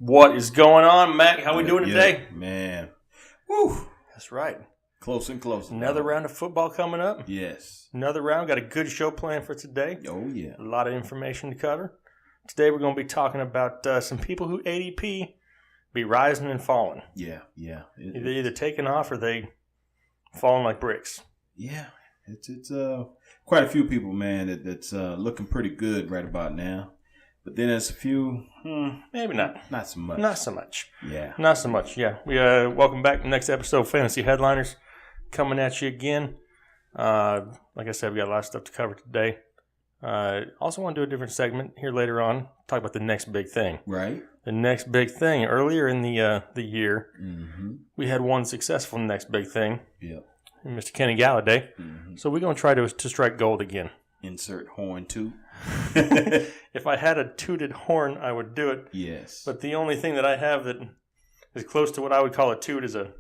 What is going on, Mac? How we doing today? Man. Woo. That's right. Close and close. Another round of football coming up. Yes. Another round. Got a good show planned for today. Oh, yeah. A lot of information to cover. Today we're going to be talking about some people who ADP be rising and falling. Yeah. They're either taking off or they falling like bricks. Yeah. It's quite a few people, man, that's looking pretty good right about now. But then there's a few, maybe not. Not so much. Not so much. Yeah. Not so much, yeah. We welcome back to the next episode of Fantasy Headliners. Coming at you again. Like I said, we got a lot of stuff to cover today. Also want to do a different segment here later on. Talk about the next big thing. Right. The next big thing. Earlier in the year, we had one successful next big thing. Yep. Mr. Kenny Golladay. So we're going to try to strike gold again. Insert horn toot. If I had a tooted horn, I would do it. Yes. But the only thing that I have that is close to what I would call a toot is a,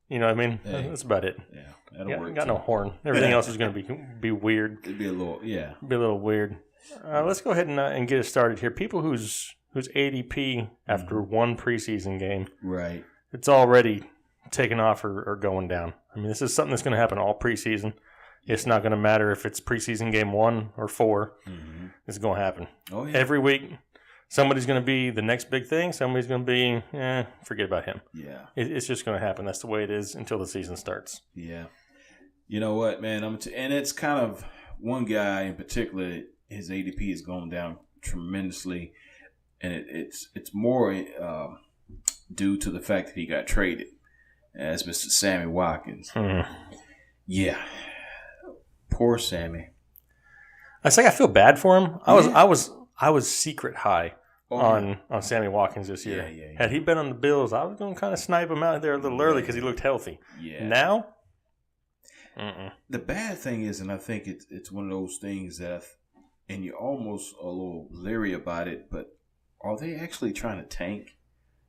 you know what I mean? Hey. That's about it. Yeah, that'll work. Got no horn. Everything else is going to be weird. It'd be a little, yeah. Be a little weird. Let's go ahead and get it started here. People whose ADP after one preseason game, right? It's already taken off or going down. I mean, this is something that's going to happen all preseason. It's not going to matter if it's preseason game 1 or 4. It's going to happen. Oh, yeah. Every week, somebody's going to be the next big thing. Somebody's going to be, forget about him. Yeah. It's just going to happen. That's the way it is until the season starts. Yeah. You know what, man? And it's kind of one guy in particular, his ADP has gone down tremendously. And it's more due to the fact that he got traded. As Mr. Sammy Watkins. Yeah. Poor Sammy. I feel bad for him. I was secret high on Sammy Watkins this year. Yeah. Had he been on the Bills, I was going to kind of snipe him out there a little early because he looked healthy. Yeah. Now, the bad thing is, and I think it's one of those things that, and you're almost a little leery about it, but are they actually trying to tank?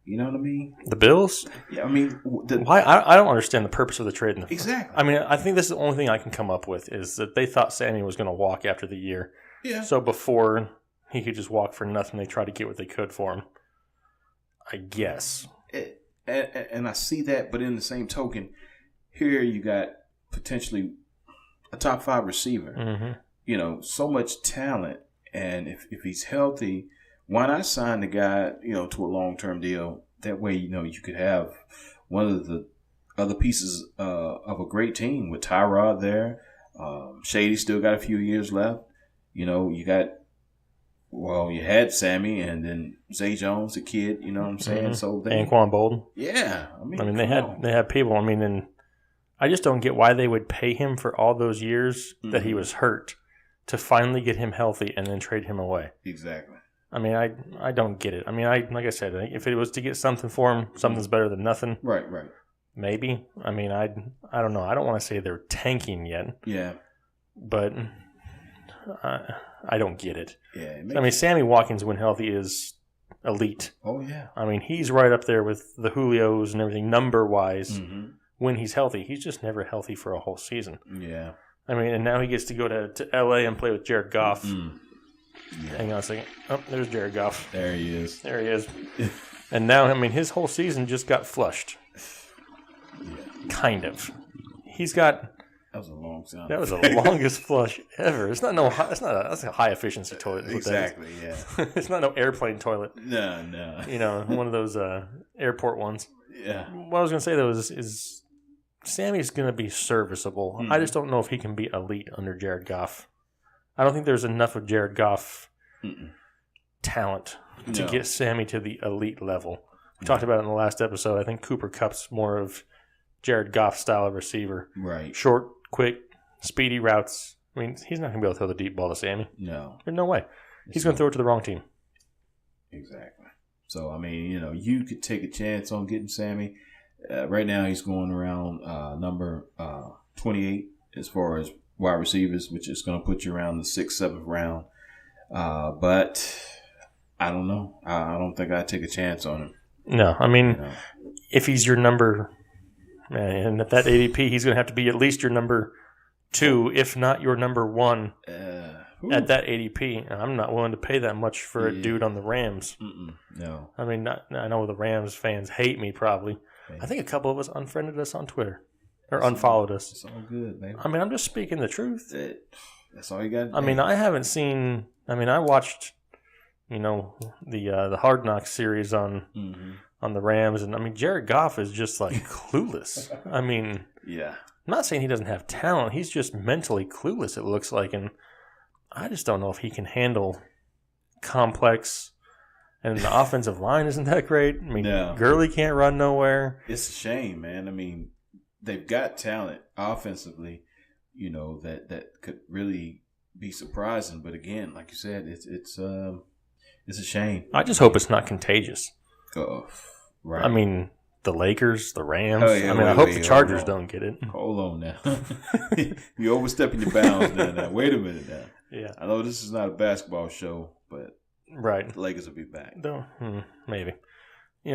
You know what I mean? The Bills? Yeah, I mean... Why? I don't understand the purpose of the trade. Exactly. I mean, I think this is the only thing I can come up with is that they thought Sammy was going to walk after the year. Yeah. So before he could just walk for nothing, they tried to get what they could for him. I guess. And I see that, but in the same token, here you got potentially a top 5 receiver. You know, so much talent. And if he's healthy... Why not sign the guy, to a long-term deal? That way, you could have one of the other pieces of a great team with Tyrod there. Shady still got a few years left. You had Sammy and then Zay Jones, the kid. You know what I'm saying? So Anquan Bolden. Yeah, I mean they had people. I mean, and I just don't get why they would pay him for all those years that he was hurt to finally get him healthy and then trade him away. Exactly. I mean, I don't get it. I mean, like I said, if it was to get something for him, something's better than nothing. Right. Maybe. I mean, I don't know. I don't want to say they're tanking yet. Yeah. But I don't get it. Yeah. I mean, Sammy Watkins, when healthy, is elite. Oh, yeah. I mean, he's right up there with the Julios and everything, number-wise, when he's healthy. He's just never healthy for a whole season. Yeah. I mean, and now he gets to go to L.A. and play with Jared Goff. Yeah. Hang on a second. Oh, there's Jared Goff. There he is. And now, I mean, his whole season just got flushed. Yeah. Kind of. He's got... That was a long sound. That was the longest flush ever. It's not that's a high efficiency toilet. Exactly, yeah. It's not no airplane toilet. No. One of those airport ones. Yeah. What I was going to say, though, is Sammy's going to be serviceable. I just don't know if he can be elite under Jared Goff. I don't think there's enough of Jared Goff talent to get Sammy to the elite level. We talked about it in the last episode. I think Cooper Kupp's more of Jared Goff style of receiver. Right. Short, quick, speedy routes. I mean, he's not going to be able to throw the deep ball to Sammy. No. There's no way. He's going to throw it to the wrong team. Exactly. So, I mean, you could take a chance on getting Sammy. Right now, he's going around number 28 as far as wide receivers, which is going to put you around the 6th, 7th round. But I don't know. I don't think I'd take a chance on him. No, I mean, if he's your number, and at that ADP, he's going to have to be at least your number 2, if not your number 1. at that ADP, and I'm not willing to pay that much for a dude on the Rams. No. I mean, I know the Rams fans hate me probably. I think a couple of us unfriended us on Twitter or unfollowed us. It's all good, man. I mean, I'm just speaking the truth. That's all you got to do. I mean, I haven't seen – I mean, I watched, the Hard Knocks series on the Rams, and, I mean, Jared Goff is just, like, clueless. I mean – yeah. I'm not saying he doesn't have talent. He's just mentally clueless, it looks like. And I just don't know if he can handle complex. And the offensive line isn't that great. I mean, Gurley can't run nowhere. It's a shame, man. I mean, they've got talent offensively, that could really be surprising. But again, like you said, it's a shame. I just hope it's not contagious. Right. I mean, the Lakers, the Rams. Oh, yeah, I hope the Chargers don't get it. Hold on now. You're overstepping your bounds now. Wait a minute now. Yeah. I know this is not a basketball show, but right, the Lakers will be back. No, maybe.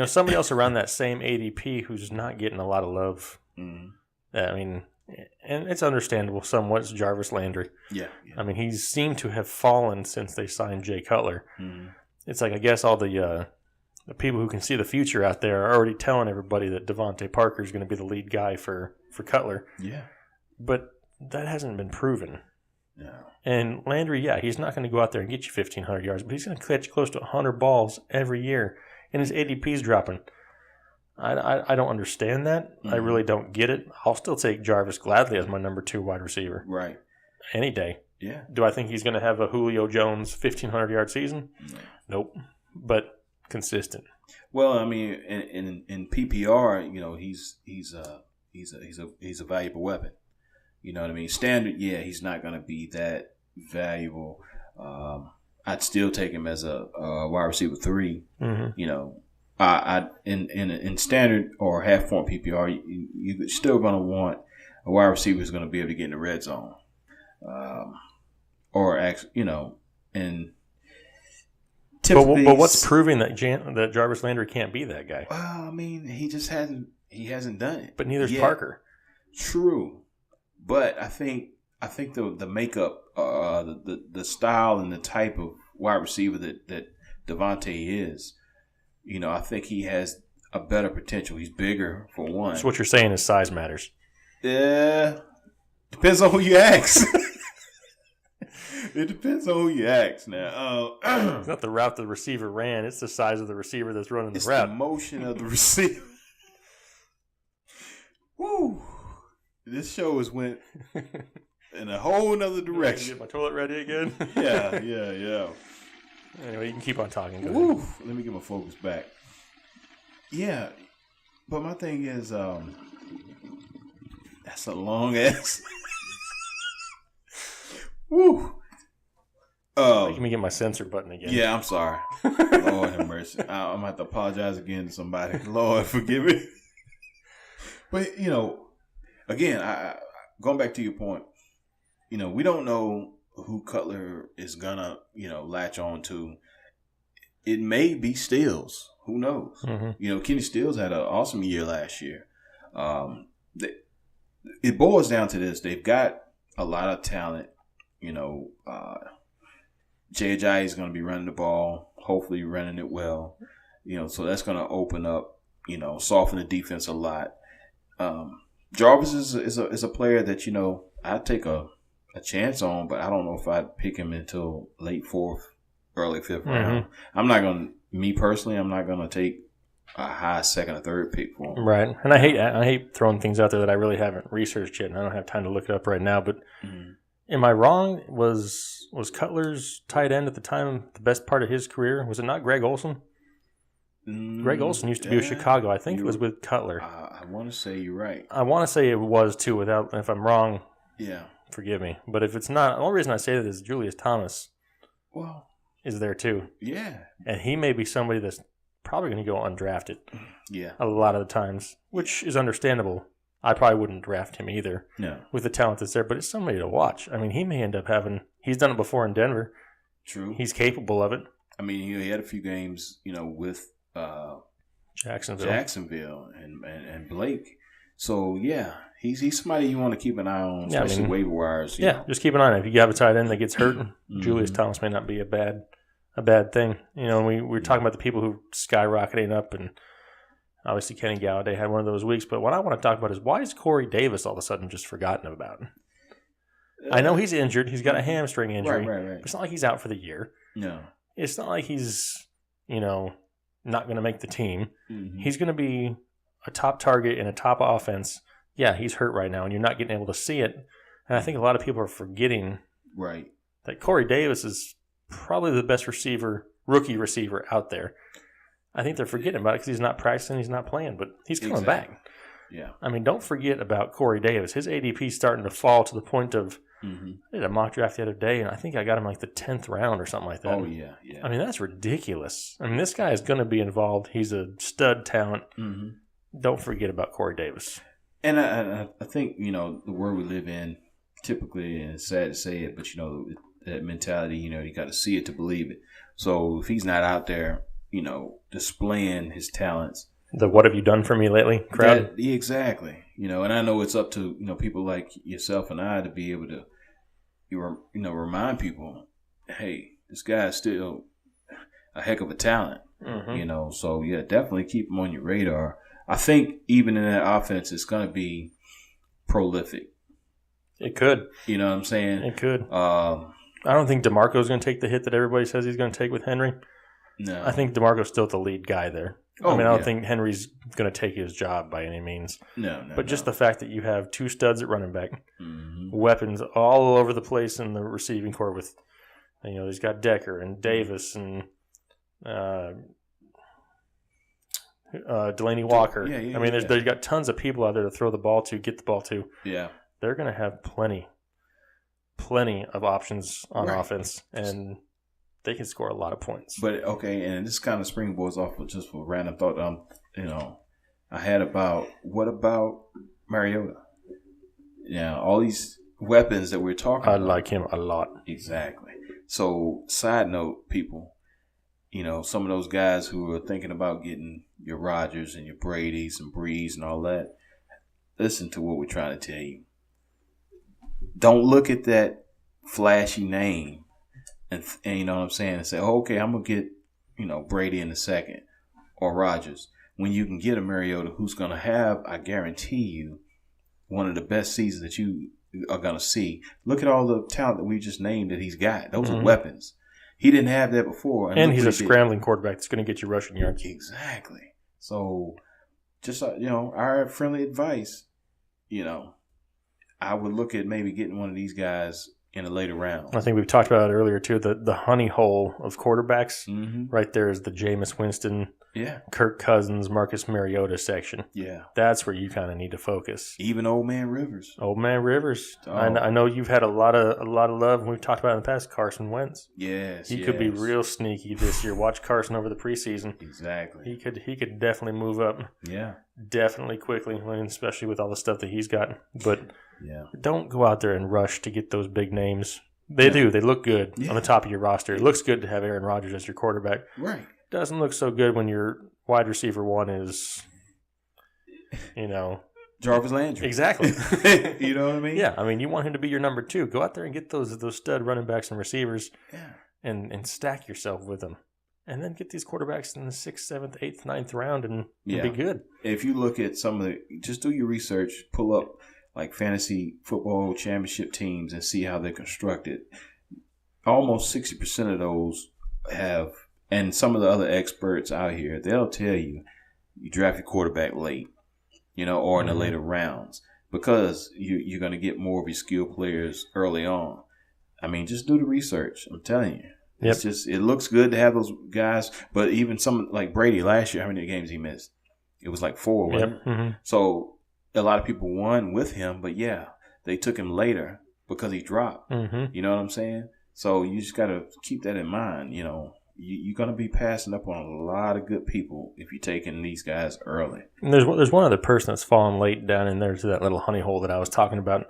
Somebody else around that same ADP who's not getting a lot of love. I mean, and it's understandable somewhat. It's Jarvis Landry. Yeah. I mean, he's seemed to have fallen since they signed Jay Cutler. It's like, I guess all the people who can see the future out there are already telling everybody that Devontae Parker is going to be the lead guy for Cutler. Yeah. But that hasn't been proven. No. And Landry, he's not going to go out there and get you 1,500 yards, but he's going to catch close to 100 balls every year, and his ADP's dropping. I don't understand that. I really don't get it. I'll still take Jarvis gladly as my number 2 wide receiver. Right. Any day. Yeah. Do I think he's going to have a Julio Jones 1,500-yard season? Nope. But consistent. Well, I mean, in PPR, he's a valuable weapon. You know what I mean? Standard, he's not going to be that valuable. I'd still take him as a wide receiver 3. In standard or half point PPR, you're still going to want a wide receiver who's going to be able to get in the red zone, and. But what's proving that Jarvis Landry can't be that guy? Well, I mean, he hasn't done it. But neither's Parker. True, but I think the makeup, the style and the type of wide receiver that Devontae is, I think he has a better potential. He's bigger for one. So what you're saying is size matters. Yeah, depends on who you ask. It depends on who you ask now. It's not the route the receiver ran. It's the size of the receiver that's running the route. It's the motion of the receiver. Woo. This show has went in a whole nother direction. Get my toilet ready again? Yeah. Anyway, you can keep on talking. Woo. Let me get my focus back. Yeah. But my thing is, that's a long ass. Woo. Let me get my censor button again. Yeah, I'm sorry. Lord have mercy. I'm going to have to apologize again to somebody. Lord, forgive me. But, again, going back to your point, we don't know who Cutler is going to, latch on to. It may be Stills. Who knows? Kenny Stills had an awesome year last year. It boils down to this. They've got a lot of talent. J.J. is going to be running the ball, hopefully running it well. So that's going to open up, soften the defense a lot. Jarvis is a player that, I'd take a chance on, but I don't know if I'd pick him until late 4th, early 5th round. I'm not going to take a high 2nd or 3rd pick for him. Right. And I hate throwing things out there that I really haven't researched yet, and I don't have time to look it up right now, but am I wrong? Was Cutler's tight end at the time the best part of his career? Was it not Greg Olsen? Greg Olsen used to be with Chicago. I think it was with Cutler. I want to say you're right. I want to say it was too. If I'm wrong, yeah, forgive me. But if it's not, the only reason I say that is Julius Thomas. Well, is there too? Yeah, and he may be somebody that's probably going to go undrafted. Yeah, a lot of the times, which is understandable. I probably wouldn't draft him either. No, with the talent that's there, but it's somebody to watch. I mean, he may end up having. He's done it before in Denver. True, he's capable of it. I mean, he had a few games, with Jacksonville and Blake. So yeah, He's somebody you want to keep an eye on, especially waiver wires. Just keep an eye on it. If you have a tight end that gets hurt, Julius Thomas may not be a bad thing. We're talking about the people who skyrocketing up, and obviously Kenny Golladay had one of those weeks. But what I want to talk about is why is Corey Davis all of a sudden just forgotten about? I know he's injured. He's got a hamstring injury. Right. But it's not like he's out for the year. No. It's not like he's, not going to make the team. Mm-hmm. He's going to be a top target in a top offense. Yeah, he's hurt right now, and you're not getting able to see it. And I think a lot of people are forgetting that Corey Davis is probably the best rookie receiver out there. I think they're forgetting about it because he's not practicing, he's not playing, but he's coming back. Yeah. I mean, don't forget about Corey Davis. His ADP is starting to fall to the point of I did a mock draft the other day, and I think I got him like the 10th round or something like that. Oh, yeah. I mean, that's ridiculous. I mean, this guy is going to be involved. He's a stud talent. Mm-hmm. Don't forget about Corey Davis. And I think, the world we live in, typically, and it's sad to say it, but, that mentality, you got to see it to believe it. So if he's not out there, displaying his talents. The what have you done for me lately crowd? Exactly. And I know it's up to, people like yourself and I to be able to, remind people, hey, this guy's still a heck of a talent. Mm-hmm. So, yeah, definitely keep him on your radar. I think even in that offense, it's going to be prolific. It could. You know what I'm saying? It could. I don't think DeMarco's going to take the hit that everybody says he's going to take with Henry. No. I think DeMarco's still the lead guy there. I don't think Henry's going to take his job by any means. No. But just the fact that you have two studs at running back, weapons all over the place in the receiving corps with, he's got Decker and Davis and Delaney Walker. They've got tons of people out there to throw the ball to, get the ball to. Yeah. They're going to have plenty of options on offense, and they can score a lot of points. But, okay, and this kind of springboards off of just a random thought I had what about Mariota? All these weapons that we're talking about. I like him a lot. Exactly. So, side note, people, some of those guys who are thinking about getting your Rodgers and your Bradys and Brees and all that, listen to what we're trying to tell you. Don't look at that flashy name and you know what I'm saying, and say, okay, I'm going to get, Brady in a second or Rodgers. When you can get a Mariota who's going to have, I guarantee you, one of the best seasons that you are going to see. Look at all the talent that we just named that he's got. Those are weapons. He didn't have that before. And he's a scrambling quarterback that's going to get you rushing yards. Exactly. So, just, our friendly advice, I would look at maybe getting one of these guys in a later round. I think we've talked about it earlier, too. The honey hole of quarterbacks right there is the Jameis Winston, Kirk Cousins, Marcus Mariota section. Yeah. That's where you kind of need to focus. Even Old Man Rivers. Old Man Rivers. Oh. I know you've had a lot of love, and we've talked about it in the past, Carson Wentz. Yes, He could be real sneaky this year. Watch Carson over the preseason. Exactly. He could definitely move up. Yeah. Definitely quickly, especially with all the stuff that he's got. But don't go out there and rush to get those big names. They do. They look good on the top of your roster. It looks good to have Aaron Rodgers as your quarterback. Right. Doesn't look so good when your wide receiver one is, Jarvis Landry. Exactly. You know what I mean? Yeah. You want him to be your number two. Go out there and get those stud running backs and receivers and stack yourself with them. And then get these quarterbacks in the 6th, 7th, 8th, 9th round and be good. If you look at just do your research, pull up like fantasy football championship teams and see how they're constructed. Almost 60% of those have, and some of the other experts out here, they'll tell you draft your quarterback late, or in the later rounds, because you're going to get more of your skilled players early on. Just do the research. I'm telling you. Yep. It's just, it looks good to have those guys, but even some like Brady last year, how many games he missed? It was like 4, wasn't it? Mm-hmm. So a lot of people won with him, but they took him later because he dropped. Mm-hmm. You know what I'm saying? So you just got to keep that in mind. You're going to be passing up on a lot of good people if you're taking these guys early. And there's one other person that's fallen late down in there to that little honey hole that I was talking about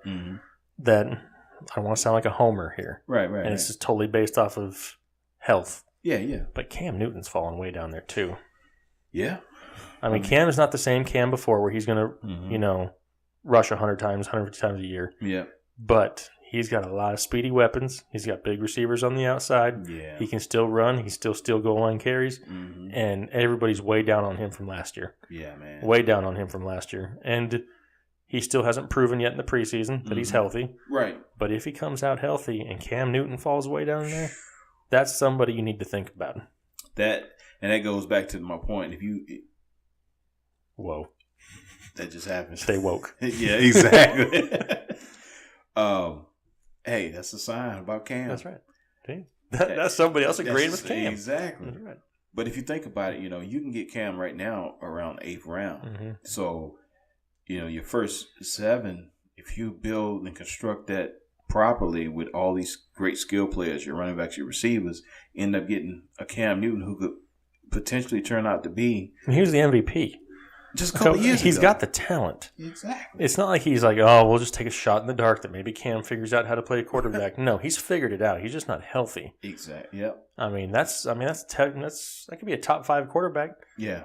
that I don't want to sound like a homer here. Right. And it's just totally based off of health. Yeah. But Cam Newton's fallen way down there too. Yeah. Cam is not the same Cam before where he's going to, rush 100 times, 150 times a year. Yeah. But he's got a lot of speedy weapons. He's got big receivers on the outside. Yeah. He can still run. He still steal goal line carries. Mm-hmm. And everybody's way down on him from last year. Yeah, man. Way down on him from last year. And he still hasn't proven yet in the preseason that he's healthy. Right. But if he comes out healthy and Cam Newton falls way down there, that's somebody you need to think about. That goes back to my point. Whoa. That just happened. Stay woke. Yeah, exactly. Hey, that's a sign about Cam. That's right. See? That's somebody else agreeing with Cam. Exactly. That's right. But if you think about it, you can get Cam right now around 8th round. Mm-hmm. So, your first 7, if you build and construct that properly with all these great skill players, your running backs, your receivers, end up getting a Cam Newton who could potentially turn out to be. He was the MVP. Just a couple years ago. He's got the talent. Exactly. It's not like he's like, oh, we'll just take a shot in the dark that maybe Cam figures out how to play a quarterback. No, he's figured it out. He's just not healthy. Exactly. Yep. That could be a top 5 quarterback. Yeah.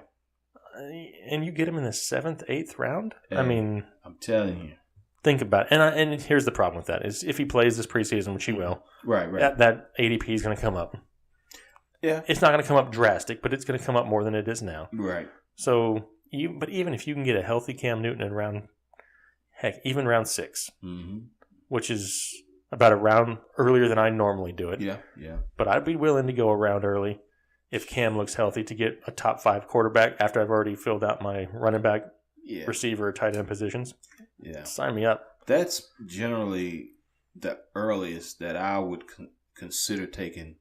And you get him in the 7th, 8th round. And I'm telling you. Think about it. And here's the problem with that is if he plays this preseason, which he will, right. That ADP is going to come up. Yeah. It's not going to come up drastic, but it's going to come up more than it is now. Right. So, even if you can get a healthy Cam Newton in even round 6, which is about a round earlier than I normally do it. Yeah. But I'd be willing to go a round early if Cam looks healthy to get a top 5 quarterback after I've already filled out my running back, receiver, tight end positions. Yeah. Sign me up. That's generally the earliest that I would consider taking,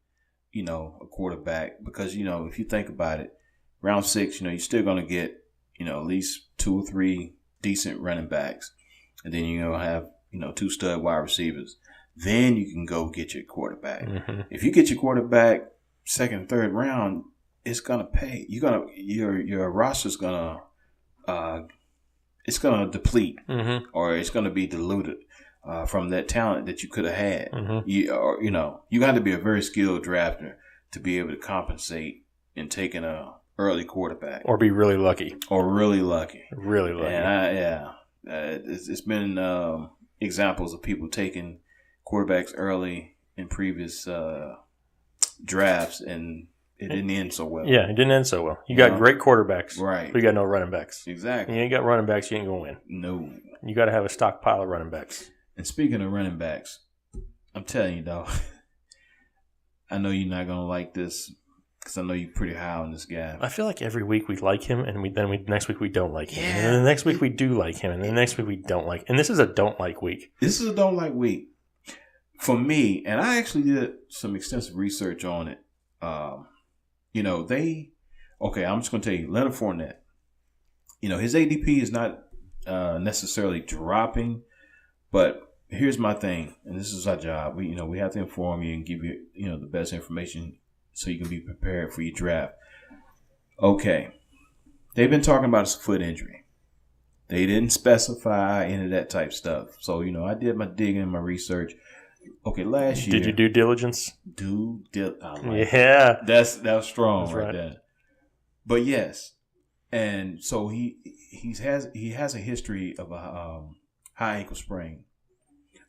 a quarterback because, if you think about it, round 6, you're still going to get, at least 2 or 3 decent running backs. And then you're going to have, 2 stud wide receivers. Then you can go get your quarterback. Mm-hmm. If you get your quarterback 2nd, 3rd round, it's going to pay. Your roster's going to it's going to deplete or it's going to be diluted from that talent that you could have had. Mm-hmm. You got to be a very skilled drafter to be able to compensate in taking a early quarterback. Or be really lucky. Really lucky. And it's been examples of people taking quarterbacks early in previous drafts, and it didn't end so well. Yeah, it didn't end so well. You got great quarterbacks. Right. But you got no running backs. Exactly. You ain't got running backs, you ain't going to win. No. You got to have a stockpile of running backs. And speaking of running backs, I'm telling you, dog, I know you're not going to like this, because I know you're pretty high on this guy. I feel like every week we like him, and next week we don't like him. Yeah. And then the next week we do like him, and then the next week we don't like him. And this is a don't like week. This is a don't like week. For me, and I actually did some extensive research on it. I'm just going to tell you, Leonard Fournette, his ADP is not necessarily dropping, but here's my thing, and this is our job. We have to inform you and give you, the best information so you can be prepared for your draft. Okay. They've been talking about his foot injury. They didn't specify any of that type stuff. So, I did my digging and my research. Okay, last year. Did you do diligence? Yeah. That was strong. That's right there. But yes. And so he has a history of a high ankle sprain.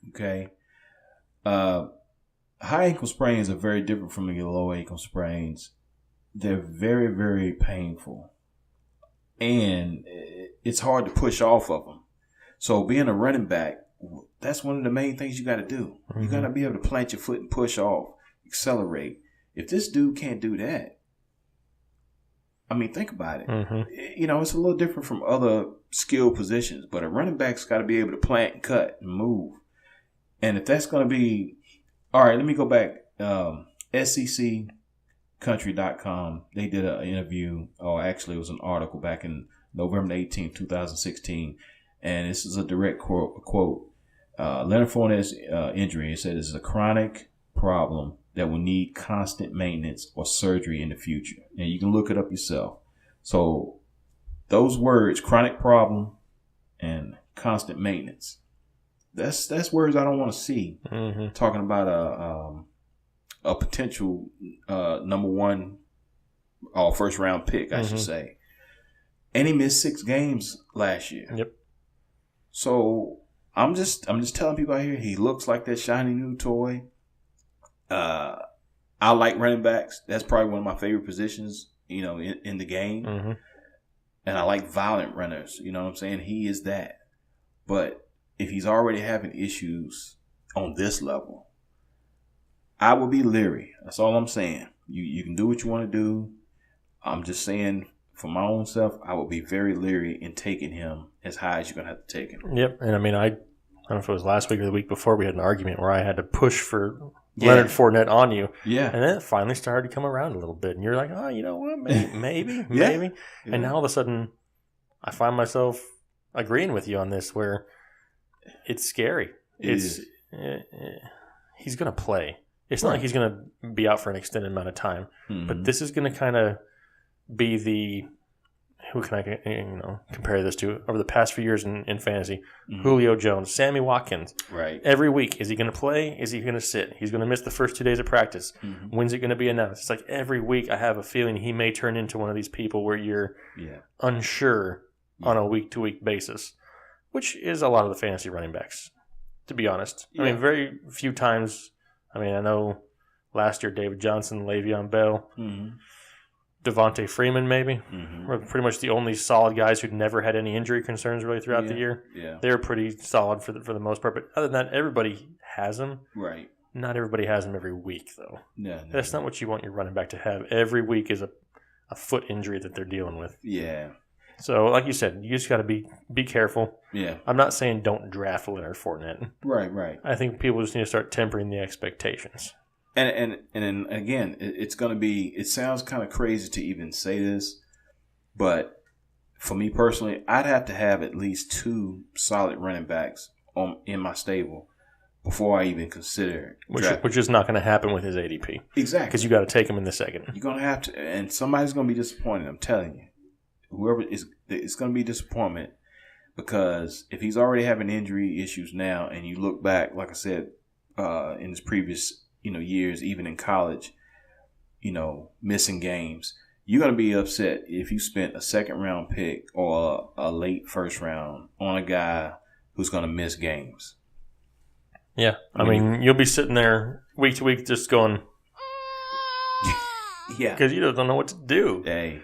Okay. High ankle sprains are very different from your low ankle sprains. They're very, very painful. And it's hard to push off of them. So being a running back, that's one of the main things you got to do. Mm-hmm. You got to be able to plant your foot and push off, accelerate. If this dude can't do that, think about it. Mm-hmm. It's a little different from other skill positions, but a running back's got to be able to plant and cut and move. And if that's going to be, all right, let me go back. SECcountry.com, they did an interview, actually it was an article back in November 18, 2016, and this is a direct quote. Leonard Fournette's injury, it said, is a chronic problem that will need constant maintenance or surgery in the future. And you can look it up yourself. So those words, chronic problem and constant maintenance, that's words I don't want to see. Mm-hmm. Talking about a potential number 1 or first round pick, I should say. And he missed 6 games last year. Yep. So I'm just telling people out here, he looks like that shiny new toy. I like running backs. That's probably one of my favorite positions, in the game. Mm-hmm. And I like violent runners. You know what I'm saying? He is that. But if he's already having issues on this level, I would be leery. That's all I'm saying. You can do what you want to do. I'm just saying, for my own self, I would be very leery in taking him as high as you're going to have to take him. Yep. And I mean, I don't know if it was last week or the week before, we had an argument where I had to push for Leonard Fournette on you. Yeah. And then it finally started to come around a little bit. And you're like, oh, you know what? Maybe. Yeah. And now all of a sudden, I find myself agreeing with you on this where it's scary. He's going to play. It's not like he's going to be out for an extended amount of time. Mm-hmm. But this is going to kind of be the – who can I compare this to? Over the past few years in fantasy, Julio Jones, Sammy Watkins. Right. Every week, is he going to play? Is he going to sit? He's going to miss the first 2 days of practice. Mm-hmm. When's it going to be announced? It's like every week I have a feeling he may turn into one of these people where you're unsure on a week-to-week basis, which is a lot of the fantasy running backs, to be honest. Yeah. I mean, very few times. I mean, I know last year David Johnson, Le'Veon Bell, Devontae Freeman maybe were pretty much the only solid guys who'd never had any injury concerns really throughout the year. Yeah. They were pretty solid for the most part. But other than that, everybody has them. Right. Not everybody has them every week, though. No, That's not what you want your running back to have. Every week is a foot injury that they're dealing with. Yeah. So, like you said, you just got to be careful. Yeah. I'm not saying don't draft Leonard Fournette. Right. I think people just need to start tempering the expectations. And then again, it's going to be. It sounds kind of crazy to even say this, but for me personally, I'd have to have at least 2 solid running backs in my stable before I even consider which is not going to happen with his ADP. Exactly, because you got to take him in the second. You're going to have to, and somebody's going to be disappointed. I'm telling you. Whoever is, it's going to be disappointment because if he's already having injury issues now, and you look back, like I said, in his previous years, even in college, missing games, you're going to be upset if you spent a second round pick or a late first round on a guy who's going to miss games. Yeah, I mean, you'll be sitting there week to week just going, because you don't know what to do. Hey.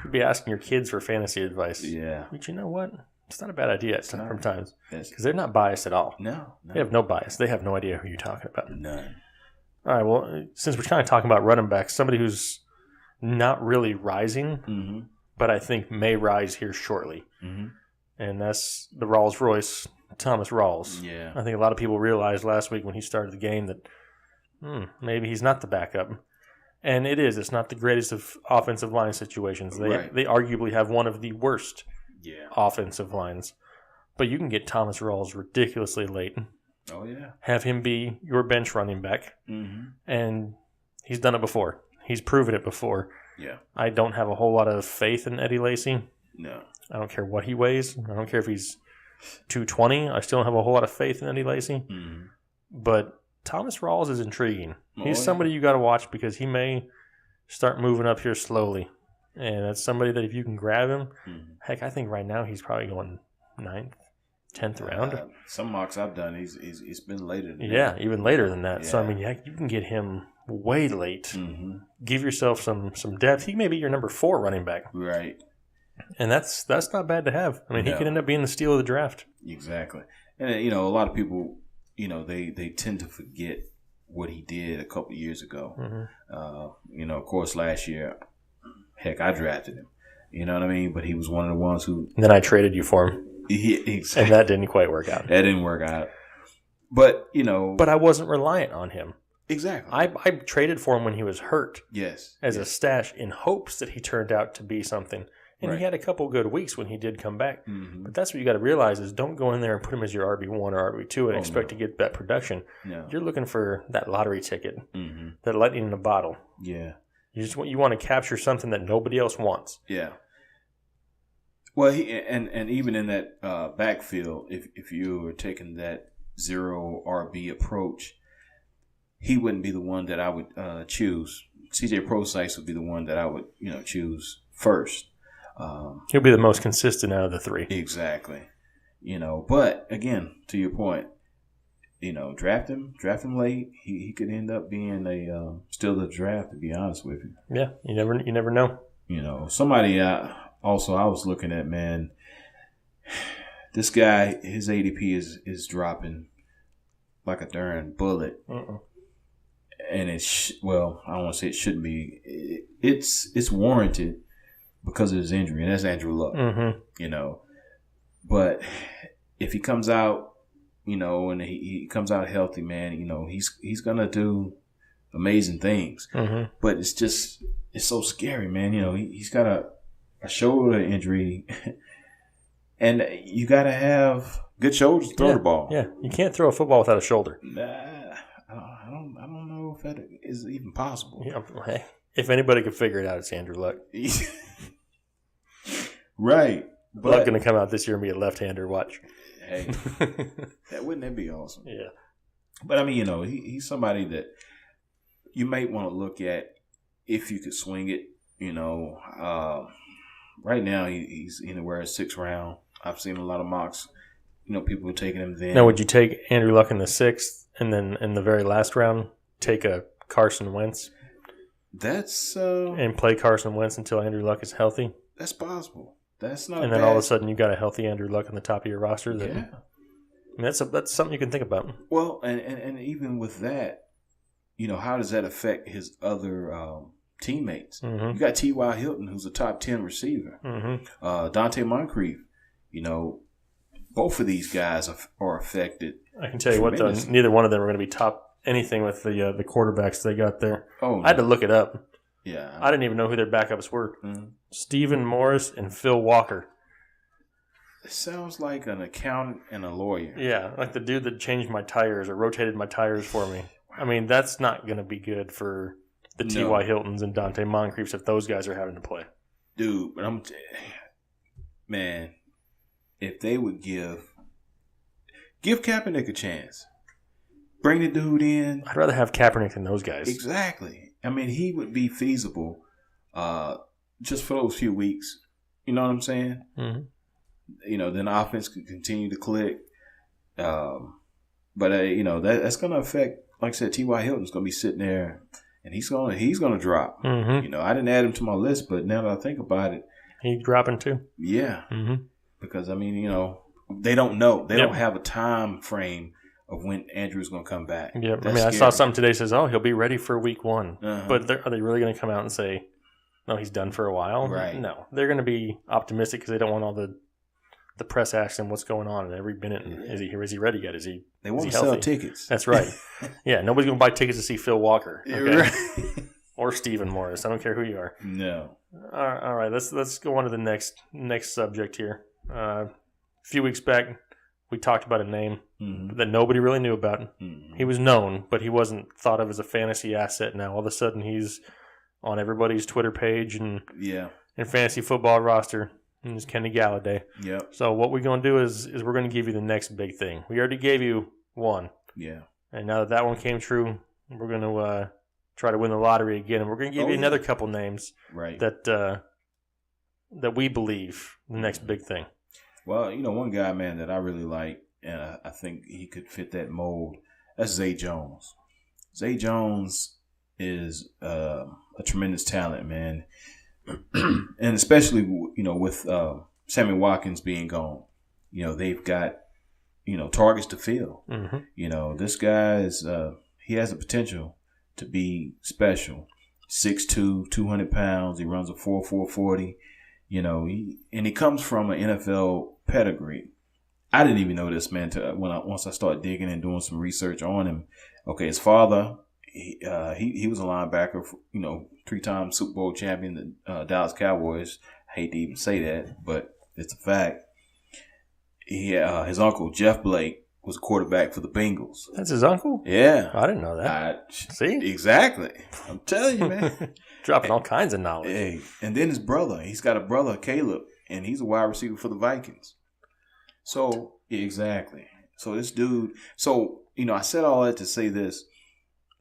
You'd be asking your kids for fantasy advice. Yeah. But you know what? It's not a bad idea sometimes. Because they're not biased at all. No. They have no bias. They have no idea who you're talking about. None. All right, well, since we're kind of talking about running backs, somebody who's not really rising, but I think may rise here shortly. Mm-hmm. And that's the Rolls-Royce, Thomas Rawls. Yeah. I think a lot of people realized last week when he started the game that maybe he's not the backup. And it is. It's not the greatest of offensive line situations. They arguably have one of the worst offensive lines. But you can get Thomas Rawls ridiculously late. Oh, yeah. Have him be your bench running back. Mm-hmm. And he's done it before. He's proven it before. Yeah. I don't have a whole lot of faith in Eddie Lacy. No. I don't care what he weighs. I don't care if he's 220. I still don't have a whole lot of faith in Eddie Lacy. Mm-hmm. But Thomas Rawls is intriguing. He's somebody you got to watch because he may start moving up here slowly. And that's somebody that if you can grab him, heck, I think right now he's probably going 9th, 10th round. Some mocks I've done, he's been later than that. Yeah, even later than that. Yeah. So, I mean, you can get him way late. Mm-hmm. Give yourself some depth. He may be your number 4 running back. Right. And that's not bad to have. I mean, he could end up being the steal of the draft. Exactly. And, a lot of people, they tend to forget what he did a couple of years ago. Mm-hmm. Of course, last year, heck, I drafted him. You know what I mean? But he was one of the ones who... And then I traded you for him. Exactly. And that didn't quite work out. That didn't work out. But, But I wasn't reliant on him. Exactly. I traded for him when he was hurt. Yes. As a stash in hopes that he turned out to be something. And he had a couple good weeks when he did come back. Mm-hmm. But that's what you got to realize is don't go in there and put him as your RB1 or RB2 and expect to get that production. No. You're looking for that lottery ticket, that lightning in a bottle. Yeah. You want to capture something that nobody else wants. Yeah. Well, and even in that backfield, if you were taking that 0 RB approach, he wouldn't be the one that I would choose. CJ Prosise would be the one that I would choose first. He'll be the most consistent out of the 3. Exactly. But again, to your point, draft him late. He could end up being a still the draft. To be honest with you, yeah, you never know. Somebody also I was looking at, man. This guy, his ADP is dropping like a darn bullet, and I don't want to say it shouldn't be. It's warranted because of his injury, and that's Andrew Luck. But if he comes out, and he comes out healthy, man, he's gonna do amazing things. But it's so scary, man. He's got a shoulder injury, and you got to have good shoulders to throw the ball. Yeah, you can't throw a football without a shoulder. I don't know if that is even possible. Yeah, hey, if anybody could figure it out, it's Andrew Luck. Right. But Luck going to come out this year and be a left-hander. Watch. Hey, wouldn't that be awesome? Yeah. But I mean, he's somebody that you might want to look at if you could swing it. Right now he's anywhere at 6th round. I've seen a lot of mocks. People are taking him then. Now, would you take Andrew Luck in the 6th, and then in the very last round take a Carson Wentz? That's and play Carson Wentz until Andrew Luck is healthy. That's possible. That's not. And then all of a sudden you got a healthy Andrew Luck on the top of your roster. Yeah. I mean, that's something you can think about. Well, and even with that, how does that affect his other teammates? You got T.Y. Hilton, who's a top 10 receiver. Dante Moncrief. Both of these guys are affected. I can tell you what, though, neither one of them are going to be top anything with the quarterbacks they got there. Oh, I had to look it up. Yeah, I didn't even know who their backups were. Stephen Morris and Phil Walker. It sounds like an accountant and a lawyer. Yeah, like the dude that changed my tires or rotated my tires for me. I mean, that's not going to be good for the T.Y. Hiltons and Dante Moncriefs if those guys are having to play. Dude, but man, if they would give Kaepernick a chance, bring the dude in. I'd rather have Kaepernick than those guys. Exactly. I mean, he would be feasible just for those few weeks. You know what I'm saying? Then the offense could continue to click. But that's going to affect, like I said, T.Y. Hilton's going to be sitting there, and he's going to drop. I didn't add him to my list, but now that I think about it, he's dropping too. Yeah. Because I mean, they don't know. They don't have a time frame of when Andrew's going to come back. Yeah, I mean, I saw something today that says, he'll be ready for week 1. But are they really going to come out and say, no, he's done for a while? Right. No. They're going to be optimistic because they don't want all the press asking what's going on at every minute. Is he ready yet? They want to sell tickets. That's right. Yeah, nobody's going to buy tickets to see Phil Walker. Okay? Right. Or Stephen Morris. I don't care who you are. No. All right, let's go on to the next subject here. A few weeks back, we talked about a name that nobody really knew about. He was known, but he wasn't thought of as a fantasy asset. Now all of a sudden he's on everybody's Twitter page and fantasy football roster. And it's Kenny Golladay. Yep. So what we're going to do is we're going to give you the next big thing. We already gave you one. Yeah. And now that one came true, we're going to try to win the lottery again, and we're going to give you another couple names that we believe the next big thing. Well, one guy, man, that I really like, and I think he could fit that mold, that's Zay Jones. Zay Jones is a tremendous talent, man. And especially, with Sammy Watkins being gone, they've got, targets to fill. This guy he has the potential to be special. 6'2", 200 pounds. He runs a 4.40. He comes from an NFL pedigree. I didn't even know this, man, once I started digging and doing some research on him. Okay, his father, he was a linebacker, 3-time Super Bowl champion, the Dallas Cowboys. I hate to even say that, but it's a fact. His uncle, Jeff Blake, was a quarterback for the Bengals. That's his uncle? Yeah. I didn't know that. See? Exactly. I'm telling you, man. Dropping all kinds of knowledge. Hey, and then his brother. He's got a brother, Caleb, and he's a wide receiver for the Vikings. So, exactly. So, this dude. So, I said all that to say this.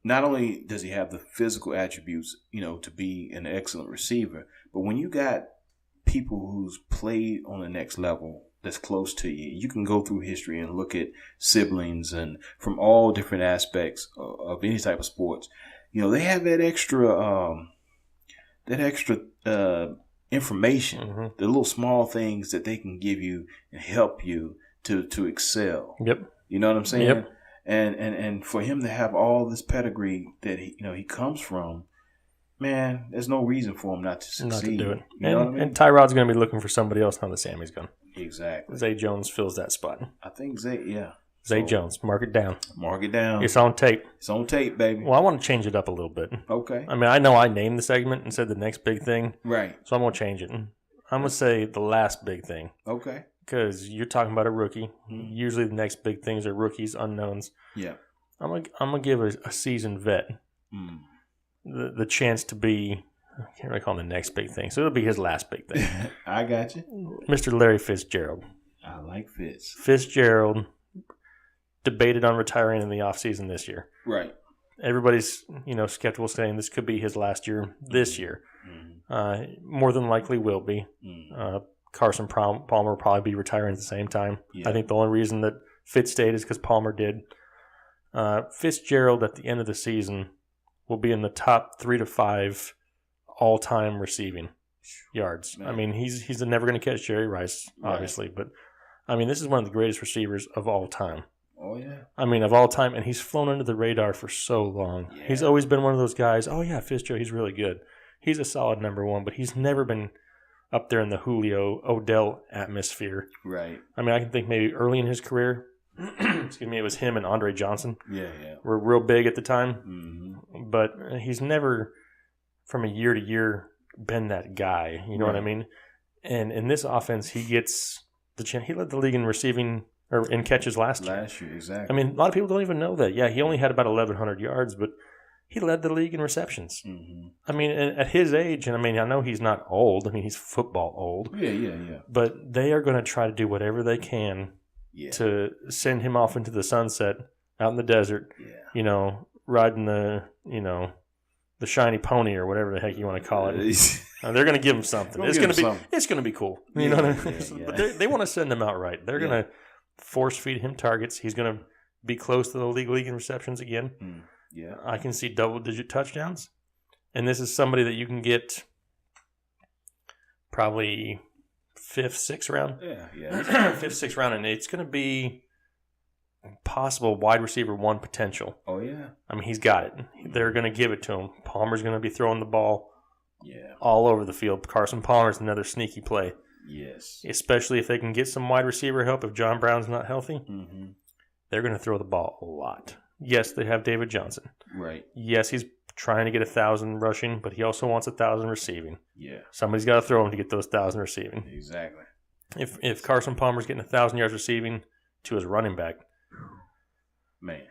Not only does he have the physical attributes, to be an excellent receiver, but when you got people who's played on the next level that's close to you. You can go through history and look at siblings and from all different aspects of any type of sports. They have that extra information, Mm-hmm. the little small things that they can give you and help you to excel. Yep. You know what I'm saying? Yep. And for him to have all this pedigree that he comes from, man, there's no reason for him not to succeed. Not to do it. You know what I mean? And Tyrod's going to be looking for somebody else now that Sammy's gone. Exactly. Zay Jones fills that spot. I think Zay Jones, mark it down. Mark it down. It's on tape. It's on tape, baby. Well, I want to change it up a little bit. Okay. I mean, I know I named the segment and said the next big thing. Right. So I'm going to change it. I'm going to say the last big thing. Okay. Because you're talking about a rookie. Mm-hmm. Usually the next big things are rookies, unknowns. Yeah. I'm gonna give a seasoned vet the chance to be, I can't really call him the next big thing. So it'll be his last big thing. I got you. Mr. Larry Fitzgerald. I like Fitz. Fitzgerald debated on retiring in the offseason this year. Right. Everybody's, skeptical, saying this could be his last year this year. More than likely will be. Carson Palmer will probably be retiring at the same time. Yeah. I think the only reason that Fitz stayed is because Palmer did. Fitzgerald at the end of the season will be in the top 3 to 5 all-time receiving yards. Man. I mean, he's never going to catch Jerry Rice, obviously, right. But I mean, this is one of the greatest receivers of all time. Oh, yeah. I mean, of all time, and he's flown under the radar for so long. Yeah. He's always been one of those guys, oh, yeah, Fitzgerald, he's really good. He's a solid number one, but he's never been up there in the Julio, Odell atmosphere. Right. I mean, I can think maybe early in his career, excuse me, it was him and Andre Johnson. Yeah. Were real big at the time. Mm-hmm. But he's never, from a year to year, been that guy. You know what I mean? And in this offense, he gets the chance. He led the league in receiving or in catches last year. Last year, exactly. I mean, a lot of people don't even know that. Yeah, he only had about 1,100 yards, but he led the league in receptions. Mm-hmm. I mean, at his age, and I mean, I know he's not old. I mean, he's football old. Yeah. But they are going to try to do whatever they can to send him off into the sunset out in the desert. Yeah. Riding the shiny pony or whatever the heck you want to call it. They're going to give him something. It's going to be cool. You know what I mean? Yeah. But they want to send him out right. They're going to force feed him targets. He's going to be close to the league in receptions again. Yeah. I can see double-digit touchdowns. And this is somebody that you can get probably 5th, 6th round. Yeah. 5th, 6th round, and it's going to be possible wide receiver 1 potential. Oh, yeah. I mean, he's got it. They're going to give it to him. Palmer's going to be throwing the ball Yeah. all over the field. Carson Palmer's another sneaky play. Yes. Especially if they can get some wide receiver help if John Brown's not healthy. Mm-hmm. They're going to throw the ball a lot. Yes, they have David Johnson. Right. Yes, he's trying to get 1,000 rushing, but he also wants 1,000 receiving. Yeah. Somebody's got to throw him to get those 1,000 receiving. Exactly. If Carson Palmer's getting 1,000 yards receiving to his running back, man,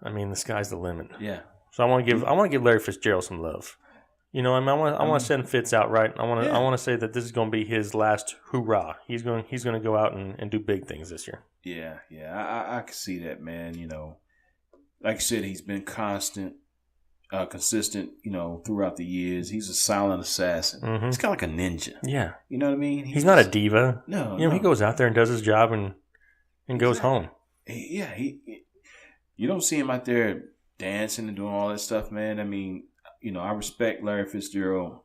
I mean, the sky's the limit. Yeah. So I want to give Larry Fitzgerald some love. I want to send Fitz out right. I want to say that this is going to be his last hoorah. He's going to go out and do big things this year. Yeah. I can see that, man. Like you said, he's been consistent, throughout the years. He's a silent assassin. Mm-hmm. He's kind of like a ninja. Yeah. You know what I mean? He's not a diva. No. He goes out there and does his job and goes home. Yeah. You don't see him out there dancing and doing all that stuff, man. I mean, I respect Larry Fitzgerald,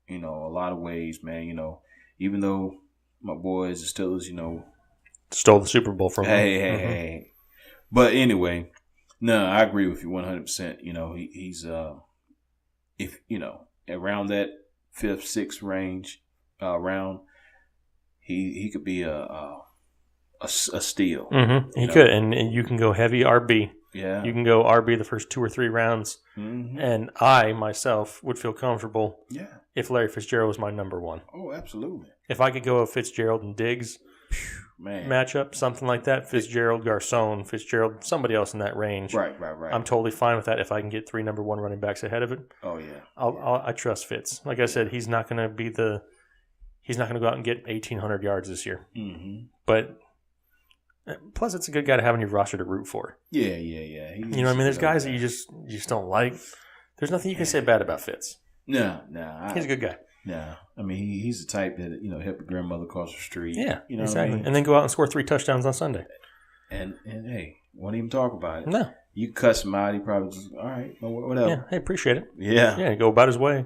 a lot of ways, man. Even though my boys, the Steelers, stole the Super Bowl from him. Hey. But anyway, no, I agree with you 100%. He's if around that 5th, 6th range round, he could be a steal. Mm-hmm. He could, and you can go heavy RB. Yeah. You can go RB the first 2 or 3 rounds. Mm-hmm. And I, myself, would feel comfortable if Larry Fitzgerald was my number 1. Oh, absolutely. If I could go a Fitzgerald and Diggs matchup, something like that, Fitzgerald, Garcon, Fitzgerald, somebody else in that range. Right. I'm totally fine with that if I can get 3 number 1 running backs ahead of it. Oh, yeah. I trust Fitz. Like I said, he's not going to go out and get 1,800 yards this year. Mm-hmm. But plus, it's a good guy to have on your roster to root for. Yeah. There's guys that you just don't like. There's nothing you can say bad about Fitz. No. He's a good guy. Yeah, I mean he's the type that help your grandmother across the street. Yeah, you know exactly. what I mean? And then go out and score 3 touchdowns on Sunday. And hey, won't even talk about it. No, you cuss him out. He probably just all right, whatever. Yeah, hey, appreciate it. Yeah, go about his way,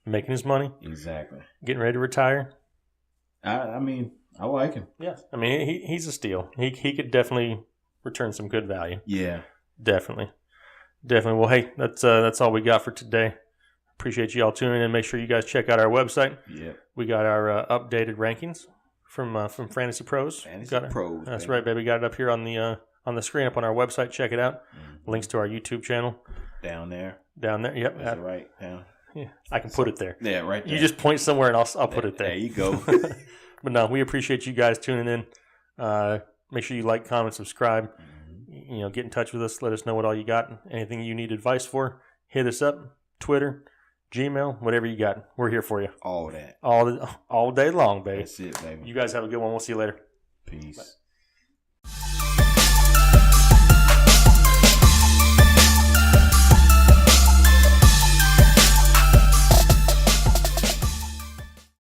making his money. Exactly. Getting ready to retire. I mean, I like him. Yeah, I mean he's a steal. He could definitely return some good value. Yeah, definitely. Well, hey, that's all we got for today. Appreciate you all tuning in. Make sure you guys check out our website. Yeah, we got our updated rankings from Fantasy Pros. Pros. That's baby. Right, baby. Got it up here on the screen up on our website. Check it out. Mm-hmm. Links to our YouTube channel. Down there. Yep. That's right. Down. Yeah, I can put it there. Yeah, right there. You just point somewhere and I'll put it there. There you go. But no, we appreciate you guys tuning in. Make sure you like, comment, subscribe. Mm-hmm. Get in touch with us. Let us know what all you got. Anything you need advice for, hit us up. Twitter, Gmail, whatever you got. We're here for you. All that. All day long, baby. That's it, baby. You guys have a good one. We'll see you later. Peace. Bye.